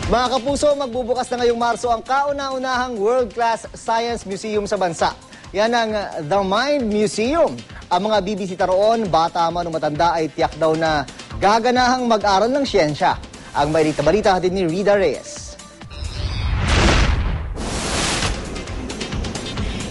Mga kapuso, magbubukas na ngayong Marso ang kauna-unahang world-class science museum sa bansa. Yan ang The Mind Museum. Ang mga bibisita roon, bata man o matanda, ay tiyak daw na gaganahang mag-aral ng siyensya. Ang may balita din ni Rida Reyes.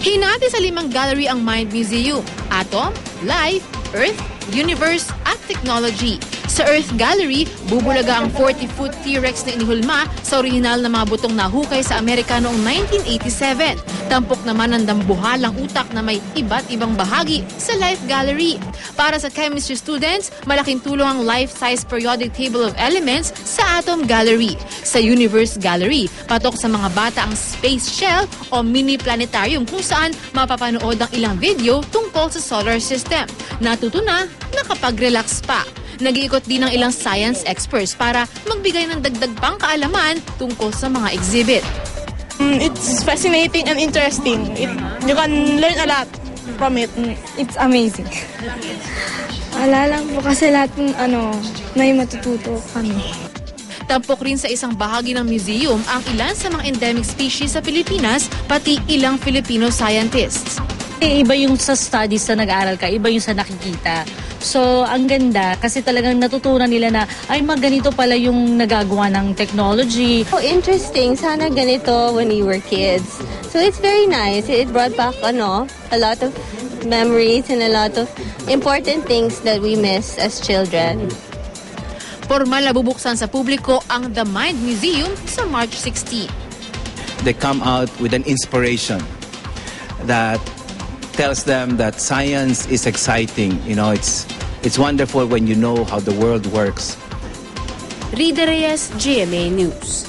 Hinati sa 5 gallery ang Mind Museum: Atom, Life, Earth, Universe at Technology. Sa Earth Gallery, bubulaga ang 40-foot T-Rex na inihulma sa orihinal na mga butong nahukay sa Amerika noong 1987. Tampok naman ang dambuhalang utak na may iba't ibang bahagi sa Life Gallery. Para sa chemistry students, malaking tulong ang life-size periodic table of elements sa Atom Gallery. Sa Universe Gallery, patok sa mga bata ang Space Shell o mini planetarium kung saan mapapanood ang ilang video tungkol sa solar system. Natuto na, nakapag-relax pa. Nag-iikot din ng ilang science experts para magbigay ng dagdag pang kaalaman tungkol sa mga exhibit. It's fascinating and interesting. You can learn a lot from it. It's amazing. Wala lang po kasi lahat ng may matututo kami. Tampok rin sa isang bahagi ng museum ang ilan sa mga endemic species sa Pilipinas, pati ilang Filipino scientists. Iba yung sa studies na nag-aaral ka, iba yung sa nakikita. So, ang ganda kasi talagang natutunan nila na ay ganito pala yung nagagawa ng technology. Oh, interesting. Sana ganito when we were kids. So, it's very nice. It brought back a lot of memories and a lot of important things that we miss as children. Formal na bubuksan sa publiko ang The Mind Museum sa March 16. They come out with an inspiration that tells them that science is exciting. You know, it's wonderful when you know how the world works. Rida Reyes, GMA News.